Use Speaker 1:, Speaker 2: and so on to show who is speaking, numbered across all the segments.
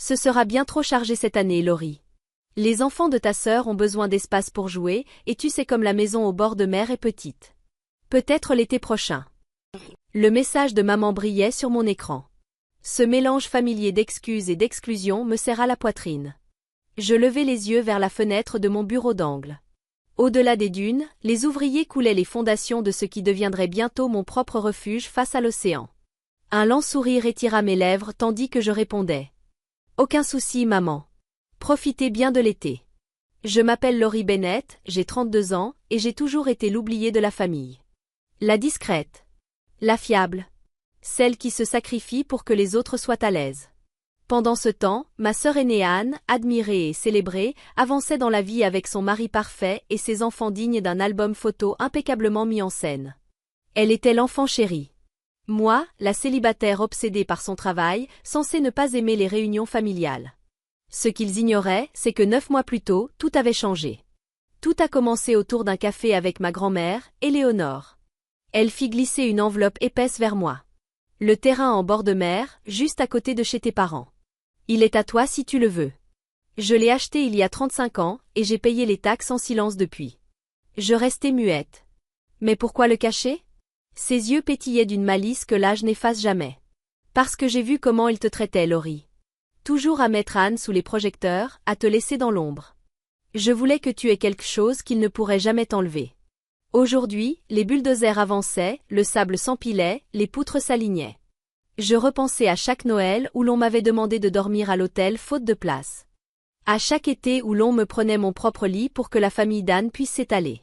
Speaker 1: Ce sera bien trop chargé cette année, Laurie. Les enfants de ta sœur ont besoin d'espace pour jouer, et tu sais comme la maison au bord de mer est petite. Peut-être l'été prochain. Le message de maman brillait sur mon écran. Ce mélange familier d'excuses et d'exclusions me serra la poitrine. Je levai les yeux vers la fenêtre de mon bureau d'angle. Au-delà des dunes, les ouvriers coulaient les fondations de ce qui deviendrait bientôt mon propre refuge face à l'océan. Un lent sourire étira mes lèvres tandis que je répondais. Aucun souci, maman. Profitez bien de l'été. Je m'appelle Laurie Bennett, j'ai 32 ans, et j'ai toujours été l'oubliée de la famille. La discrète. La fiable. Celle qui se sacrifie pour que les autres soient à l'aise. Pendant ce temps, ma sœur aînée Anne, admirée et célébrée, avançait dans la vie avec son mari parfait et ses enfants dignes d'un album photo impeccablement mis en scène. Elle était l'enfant chéri. Moi, la célibataire obsédée par son travail, censée ne pas aimer les réunions familiales. Ce qu'ils ignoraient, c'est que 9 mois plus tôt, tout avait changé. Tout a commencé autour d'un café avec ma grand-mère, Éléonore. Elle fit glisser une enveloppe épaisse vers moi. Le terrain en bord de mer, juste à côté de chez tes parents. Il est à toi si tu le veux. Je l'ai acheté il y a 35 ans, et j'ai payé les taxes en silence depuis. Je restais muette. Mais pourquoi le cacher? Ses yeux pétillaient d'une malice que l'âge n'efface jamais. Parce que j'ai vu comment il te traitait, Laurie. Toujours à mettre Anne sous les projecteurs, à te laisser dans l'ombre. Je voulais que tu aies quelque chose qu'il ne pourrait jamais t'enlever. Aujourd'hui, les bulldozers avançaient, le sable s'empilait, les poutres s'alignaient. Je repensais à chaque Noël où l'on m'avait demandé de dormir à l'hôtel faute de place. À chaque été où l'on me prenait mon propre lit pour que la famille d'Anne puisse s'étaler.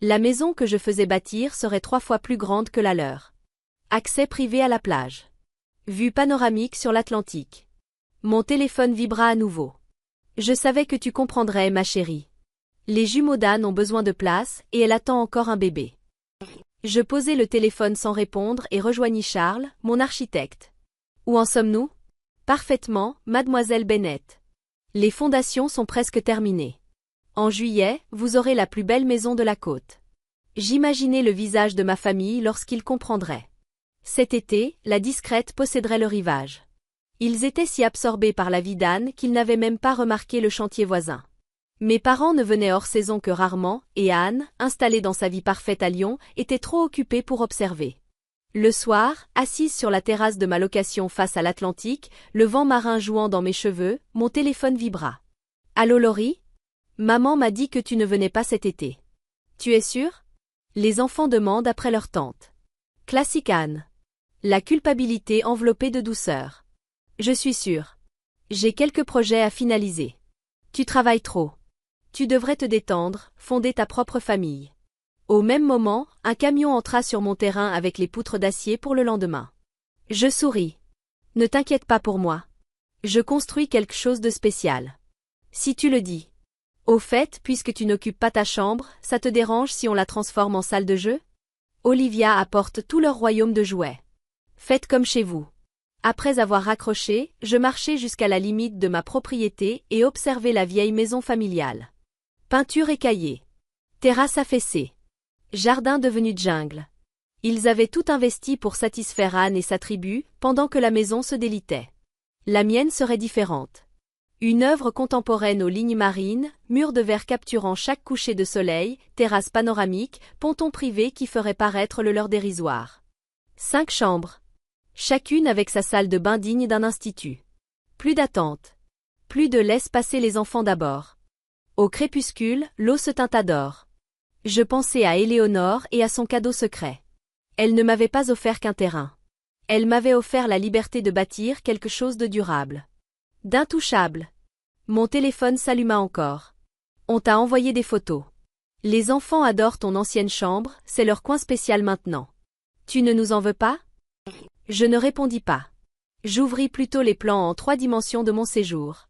Speaker 1: La maison que je faisais bâtir serait 3 fois plus grande que la leur. Accès privé à la plage. Vue panoramique sur l'Atlantique. Mon téléphone vibra à nouveau. Je savais que tu comprendrais, ma chérie. Les jumeaux d'Anne ont besoin de place et elle attend encore un bébé. Je posai le téléphone sans répondre et rejoignis Charles, mon architecte. Où en sommes-nous? Parfaitement, mademoiselle Bennett. Les fondations sont presque terminées. En juillet, vous aurez la plus belle maison de la côte. J'imaginais le visage de ma famille lorsqu'ils comprendraient. Cet été, la discrète posséderait le rivage. Ils étaient si absorbés par la vie d'Anne qu'ils n'avaient même pas remarqué le chantier voisin. Mes parents ne venaient hors saison que rarement, et Anne, installée dans sa vie parfaite à Lyon, était trop occupée pour observer. Le soir, assise sur la terrasse de ma location face à l'Atlantique, le vent marin jouant dans mes cheveux, mon téléphone vibra. Allô Laurie? Maman m'a dit que tu ne venais pas cet été. Tu es sûre? Les enfants demandent après leur tante. Classique Anne. La culpabilité enveloppée de douceur. Je suis sûre. J'ai quelques projets à finaliser. Tu travailles trop. Tu devrais te détendre, fonder ta propre famille. Au même moment, un camion entra sur mon terrain avec les poutres d'acier pour le lendemain. Je souris. Ne t'inquiète pas pour moi. Je construis quelque chose de spécial. Si tu le dis. Au fait, puisque tu n'occupes pas ta chambre, ça te dérange si on la transforme en salle de jeu? Olivia apporte tout leur royaume de jouets. Faites comme chez vous. Après avoir raccroché, je marchai jusqu'à la limite de ma propriété et observai la vieille maison familiale. Peinture écaillée. Terrasse affaissée. Jardin devenu jungle. Ils avaient tout investi pour satisfaire Anne et sa tribu, pendant que la maison se délitait. La mienne serait différente. Une œuvre contemporaine aux lignes marines, murs de verre capturant chaque coucher de soleil, terrasse panoramique, ponton privé qui ferait paraître le leur dérisoire. 5 chambres. Chacune avec sa salle de bain digne d'un institut. Plus d'attente. Plus de laisse passer les enfants d'abord. Au crépuscule, l'eau se teinta d'or. Je pensais à Éléonore et à son cadeau secret. Elle ne m'avait pas offert qu'un terrain. Elle m'avait offert la liberté de bâtir quelque chose de durable. D'intouchable. Mon téléphone s'alluma encore. On t'a envoyé des photos. Les enfants adorent ton ancienne chambre, c'est leur coin spécial maintenant. Tu ne nous en veux pas? Je ne répondis pas. J'ouvris plutôt les plans en 3 dimensions de mon séjour.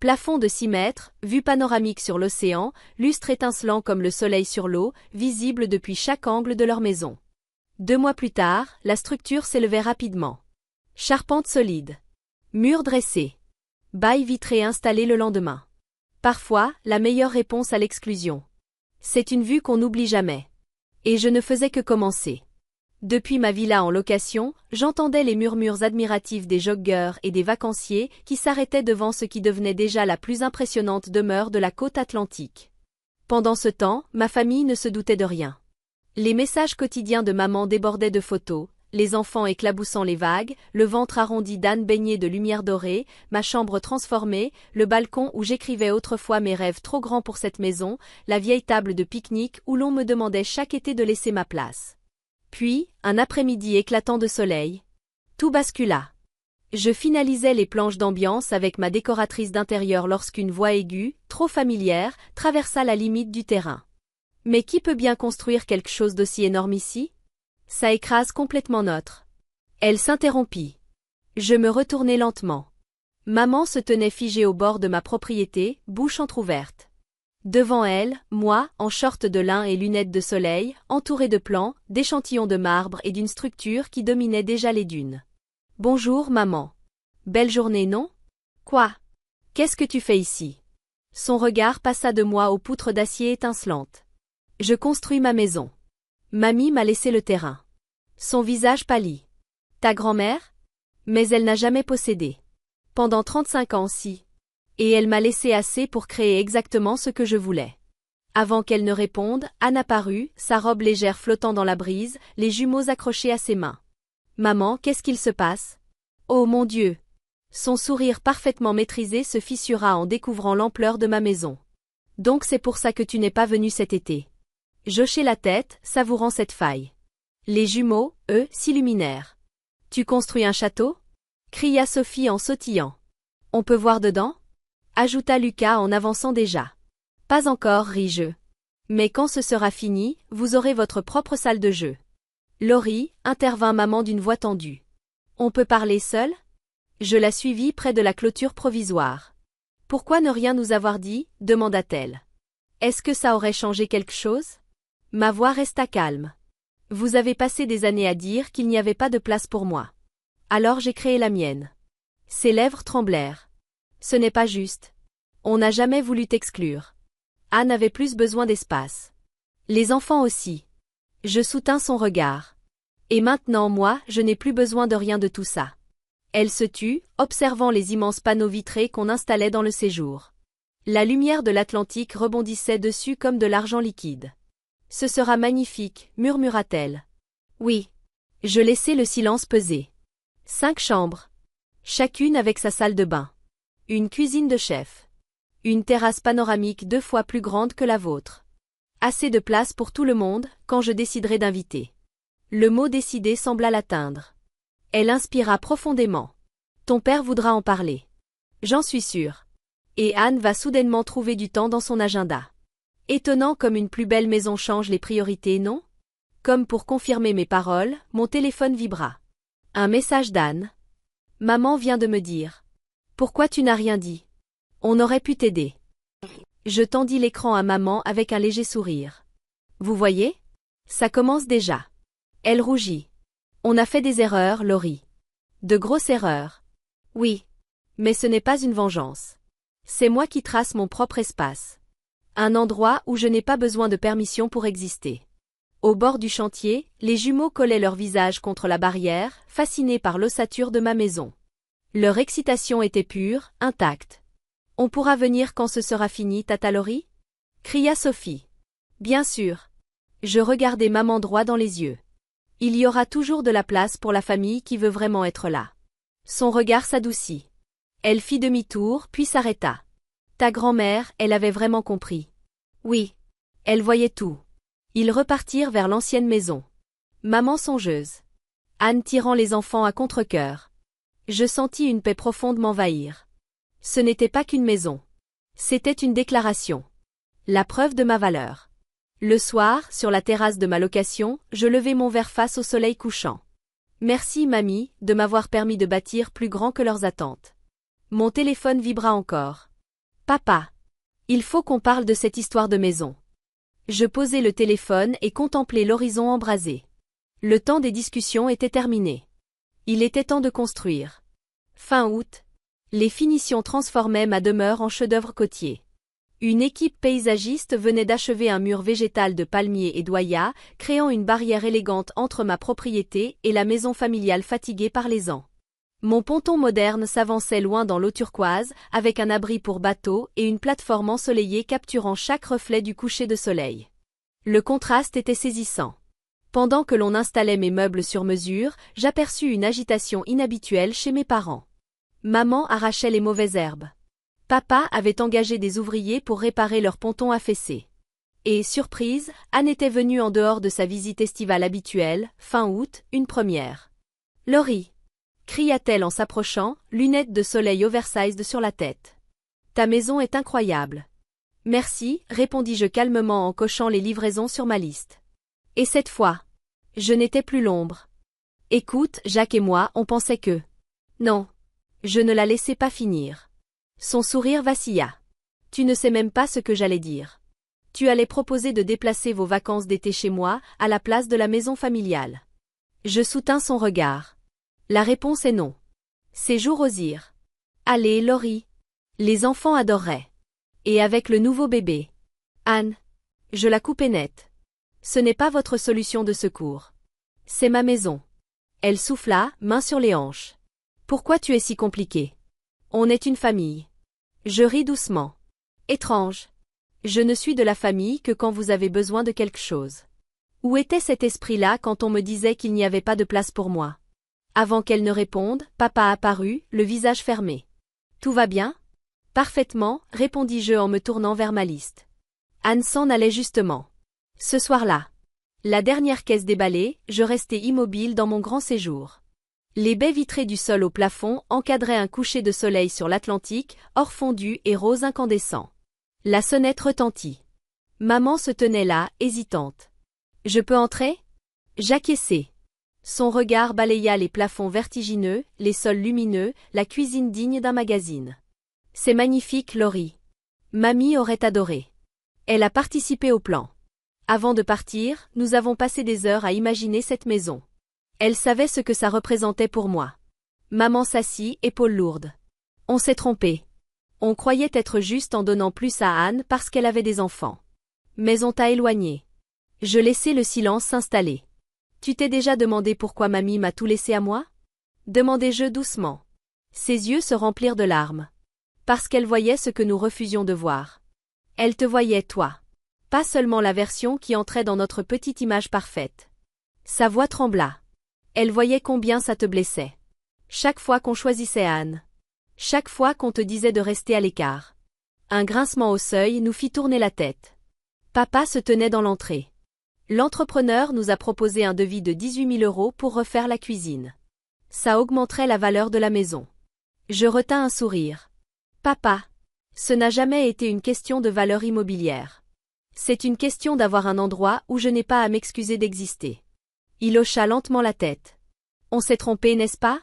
Speaker 1: Plafond de 6 mètres, vue panoramique sur l'océan, lustre étincelant comme le soleil sur l'eau, visible depuis chaque angle de leur maison. 2 mois plus tard, la structure s'élevait rapidement. Charpente solide. Mur dressé. Bail vitré installé le lendemain. Parfois, la meilleure réponse à l'exclusion. C'est une vue qu'on n'oublie jamais. Et je ne faisais que commencer. Depuis ma villa en location, j'entendais les murmures admiratifs des joggeurs et des vacanciers qui s'arrêtaient devant ce qui devenait déjà la plus impressionnante demeure de la côte atlantique. Pendant ce temps, ma famille ne se doutait de rien. Les messages quotidiens de maman débordaient de photos, les enfants éclaboussant les vagues, le ventre arrondi d'Anne baigné de lumière dorée, ma chambre transformée, le balcon où j'écrivais autrefois mes rêves trop grands pour cette maison, la vieille table de pique-nique où l'on me demandait chaque été de laisser ma place. Puis, un après-midi éclatant de soleil. Tout bascula. Je finalisais les planches d'ambiance avec ma décoratrice d'intérieur lorsqu'une voix aiguë, trop familière, traversa la limite du terrain. Mais qui peut bien construire quelque chose d'aussi énorme ici? Ça écrase complètement notre. Elle s'interrompit. Je me retournai lentement. Maman se tenait figée au bord de ma propriété, bouche entr'ouverte. Devant elle, moi, en short de lin et lunettes de soleil, entourée de plans, d'échantillons de marbre et d'une structure qui dominait déjà les dunes. Bonjour, maman. Belle journée, non? Quoi? Qu'est-ce que tu fais ici? Son regard passa de moi aux poutres d'acier étincelantes. Je construis ma maison. Mamie m'a laissé le terrain. Son visage pâlit. Ta grand-mère? Mais elle n'a jamais possédé. Pendant 35 ans si. Et elle m'a laissé assez pour créer exactement ce que je voulais. Avant qu'elle ne réponde, Anne apparut, sa robe légère flottant dans la brise, les jumeaux accrochés à ses mains. Maman, qu'est-ce qu'il se passe? Oh mon Dieu! Son sourire parfaitement maîtrisé se fissura en découvrant l'ampleur de ma maison. Donc c'est pour ça que tu n'es pas venue cet été. J'hochai la tête, savourant cette faille. Les jumeaux, eux, s'illuminèrent. Tu construis un château? Cria Sophie en sautillant. On peut voir dedans? Ajouta Lucas en avançant déjà. Pas encore, ris-je. Mais quand ce sera fini, vous aurez votre propre salle de jeu. Laurie, intervint maman d'une voix tendue. On peut parler seul? Je la suivis près de la clôture provisoire. Pourquoi ne rien nous avoir dit? Demanda-t-elle. Est-ce que ça aurait changé quelque chose? Ma voix resta calme. Vous avez passé des années à dire qu'il n'y avait pas de place pour moi. Alors j'ai créé la mienne. Ses lèvres tremblèrent. Ce n'est pas juste. On n'a jamais voulu t'exclure. Anne avait plus besoin d'espace. Les enfants aussi. Je soutins son regard. Et maintenant moi, je n'ai plus besoin de rien de tout ça. Elle se tut, observant les immenses panneaux vitrés qu'on installait dans le séjour. La lumière de l'Atlantique rebondissait dessus comme de l'argent liquide. Ce sera magnifique, murmura-t-elle. Oui. Je laissai le silence peser. 5 chambres. Chacune avec sa salle de bain. Une cuisine de chef. Une terrasse panoramique 2 fois plus grande que la vôtre. Assez de place pour tout le monde, quand je déciderai d'inviter. Le mot décider sembla l'atteindre. Elle inspira profondément. Ton père voudra en parler. J'en suis sûre. Et Anne va soudainement trouver du temps dans son agenda. Étonnant comme une plus belle maison change les priorités, non? Comme pour confirmer mes paroles, mon téléphone vibra. Un message d'Anne. Maman vient de me dire. Pourquoi tu n'as rien dit? On aurait pu t'aider. Je tendis l'écran à maman avec un léger sourire. Vous voyez? Ça commence déjà. Elle rougit. On a fait des erreurs, Laurie. De grosses erreurs. Oui. Mais ce n'est pas une vengeance. C'est moi qui trace mon propre espace. Un endroit où je n'ai pas besoin de permission pour exister. Au bord du chantier, les jumeaux collaient leur visage contre la barrière, fascinés par l'ossature de ma maison. Leur excitation était pure, intacte. On pourra venir quand ce sera fini, tata Laurie? Cria Sophie. Bien sûr. Je regardai maman droit dans les yeux. Il y aura toujours de la place pour la famille qui veut vraiment être là. Son regard s'adoucit. Elle fit demi-tour, puis s'arrêta. Ta grand-mère, elle avait vraiment compris. Oui. Elle voyait tout. Ils repartirent vers l'ancienne maison. Maman songeuse. Anne tirant les enfants à contre-cœur. Je sentis une paix profonde m'envahir. Ce n'était pas qu'une maison. C'était une déclaration. La preuve de ma valeur. Le soir, sur la terrasse de ma location, je levai mon verre face au soleil couchant. Merci, mamie, de m'avoir permis de bâtir plus grand que leurs attentes. Mon téléphone vibra encore. Papa. Il faut qu'on parle de cette histoire de maison. Je posai le téléphone et contemplai l'horizon embrasé. Le temps des discussions était terminé. Il était temps de construire. Fin août. Les finitions transformaient ma demeure en chef-d'œuvre côtier. Une équipe paysagiste venait d'achever un mur végétal de palmiers et d'oyas, créant une barrière élégante entre ma propriété et la maison familiale fatiguée par les ans. Mon ponton moderne s'avançait loin dans l'eau turquoise, avec un abri pour bateau et une plateforme ensoleillée capturant chaque reflet du coucher de soleil. Le contraste était saisissant. Pendant que l'on installait mes meubles sur mesure, j'aperçus une agitation inhabituelle chez mes parents. Maman arrachait les mauvaises herbes. Papa avait engagé des ouvriers pour réparer leur ponton affaissé. Et, surprise, Anne était venue en dehors de sa visite estivale habituelle, fin août, une première. « Laurie !» cria-t-elle en s'approchant, lunettes de soleil oversized sur la tête. « Ta maison est incroyable. »« Merci », répondis-je calmement en cochant les livraisons sur ma liste. Et cette fois, je n'étais plus l'ombre. Écoute, Jacques et moi, on pensait que… Non. Je ne la laissai pas finir. Son sourire vacilla. Tu ne sais même pas ce que j'allais dire. Tu allais proposer de déplacer vos vacances d'été chez moi, à la place de la maison familiale. Je soutins son regard. La réponse est non. Ces jours osirent. Allez, Laurie. Les enfants adoreraient. Et avec le nouveau bébé. Anne. Je la coupai net. Ce n'est pas votre solution de secours. C'est ma maison. Elle souffla, main sur les hanches. Pourquoi tu es si compliqué? On est une famille. Je ris doucement. Étrange. Je ne suis de la famille que quand vous avez besoin de quelque chose. Où était cet esprit-là quand on me disait qu'il n'y avait pas de place pour moi? Avant qu'elle ne réponde, papa apparut, le visage fermé. Tout va bien? Parfaitement, répondis-je en me tournant vers ma liste. Anne s'en allait justement. Ce soir-là. La dernière caisse déballée, je restai immobile dans mon grand séjour. Les baies vitrées du sol au plafond encadraient un coucher de soleil sur l'Atlantique, or fondu et rose incandescent. La sonnette retentit. Maman se tenait là, hésitante. « Je peux entrer ?» J'acquiesçai. Son regard balaya les plafonds vertigineux, les sols lumineux, la cuisine digne d'un magazine. « C'est magnifique, Laurie. Mamie aurait adoré. Elle a participé au plan. Avant de partir, nous avons passé des heures à imaginer cette maison. Elle savait ce que ça représentait pour moi. » Maman s'assit, épaules lourdes. « On s'est trompé. On croyait être juste en donnant plus à Anne parce qu'elle avait des enfants. Mais on t'a éloigné. » Je laissai le silence s'installer. « Tu t'es déjà demandé pourquoi mamie m'a tout laissé à moi ?» demandai-je doucement. Ses yeux se remplirent de larmes. Parce qu'elle voyait ce que nous refusions de voir. Elle te voyait, toi. Pas seulement la version qui entrait dans notre petite image parfaite. Sa voix trembla. Elle voyait combien ça te blessait. Chaque fois qu'on choisissait Anne. Chaque fois qu'on te disait de rester à l'écart. Un grincement au seuil nous fit tourner la tête. Papa se tenait dans l'entrée. L'entrepreneur nous a proposé un devis de 18 000 € pour refaire la cuisine. Ça augmenterait la valeur de la maison. Je retins un sourire. Papa, ce n'a jamais été une question de valeur immobilière. C'est une question d'avoir un endroit où je n'ai pas à m'excuser d'exister. Il hocha lentement la tête. On s'est trompé, n'est-ce pas?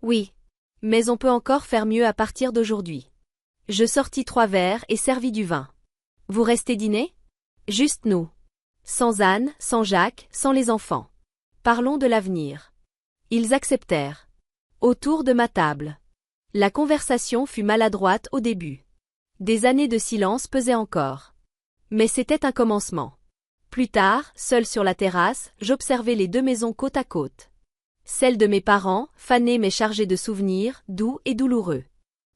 Speaker 1: Oui. Mais on peut encore faire mieux à partir d'aujourd'hui. Je sortis 3 verres et servis du vin. Vous restez dîner? Juste nous. Sans Anne, sans Jacques, sans les enfants. Parlons de l'avenir. Ils acceptèrent. Autour de ma table. La conversation fut maladroite au début. Des années de silence pesaient encore. Mais c'était un commencement. Plus tard, seul sur la terrasse, j'observais les 2 maisons côte à côte. Celle de mes parents, fanée mais chargée de souvenirs, doux et douloureux.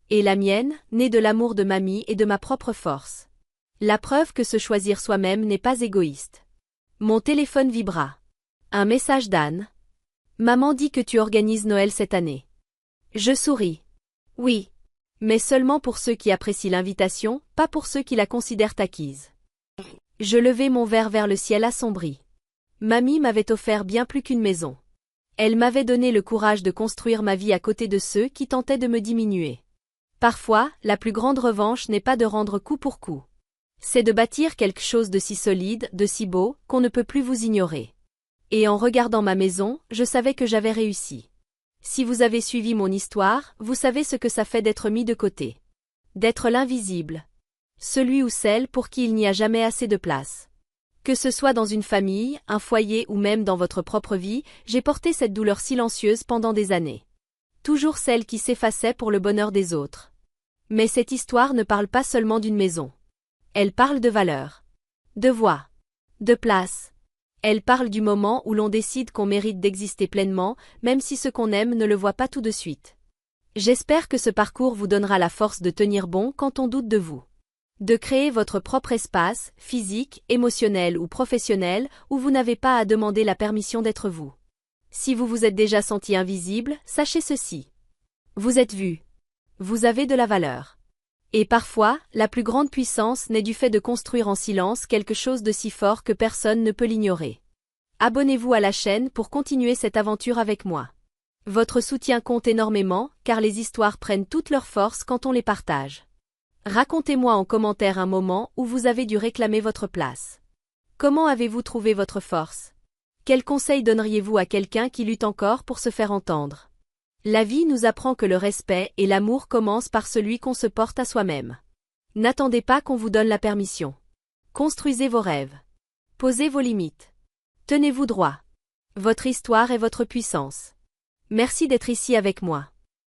Speaker 1: Et la mienne, née de l'amour de mamie et de ma propre force. La preuve que se choisir soi-même n'est pas égoïste. Mon téléphone vibra. Un message d'Anne. Maman dit que tu organises Noël cette année. Je souris. Oui. Mais seulement pour ceux qui apprécient l'invitation, pas pour ceux qui la considèrent acquise. Je levai mon verre vers le ciel assombri. Mamie m'avait offert bien plus qu'une maison. Elle m'avait donné le courage de construire ma vie à côté de ceux qui tentaient de me diminuer. Parfois, la plus grande revanche n'est pas de rendre coup pour coup. C'est de bâtir quelque chose de si solide, de si beau, qu'on ne peut plus vous ignorer. Et en regardant ma maison, je savais que j'avais réussi. Si vous avez suivi mon histoire, vous savez ce que ça fait d'être mis de côté. D'être l'invisible. Celui ou celle pour qui il n'y a jamais assez de place. Que ce soit dans une famille, un foyer ou même dans votre propre vie, j'ai porté cette douleur silencieuse pendant des années. Toujours celle qui s'effaçait pour le bonheur des autres. Mais cette histoire ne parle pas seulement d'une maison. Elle parle de valeur, de voix, de place. Elle parle du moment où l'on décide qu'on mérite d'exister pleinement, même si ce qu'on aime ne le voit pas tout de suite. J'espère que ce parcours vous donnera la force de tenir bon quand on doute de vous. De créer votre propre espace, physique, émotionnel ou professionnel, où vous n'avez pas à demander la permission d'être vous. Si vous vous êtes déjà senti invisible, sachez ceci. Vous êtes vu. Vous avez de la valeur. Et parfois, la plus grande puissance naît du fait de construire en silence quelque chose de si fort que personne ne peut l'ignorer. Abonnez-vous à la chaîne pour continuer cette aventure avec moi. Votre soutien compte énormément, car les histoires prennent toute leur force quand on les partage. Racontez-moi en commentaire un moment où vous avez dû réclamer votre place. Comment avez-vous trouvé votre force? Quels conseils donneriez-vous à quelqu'un qui lutte encore pour se faire entendre? La vie nous apprend que le respect et l'amour commencent par celui qu'on se porte à soi-même. N'attendez pas qu'on vous donne la permission. Construisez vos rêves. Posez vos limites. Tenez-vous droit. Votre histoire est votre puissance. Merci d'être ici avec moi.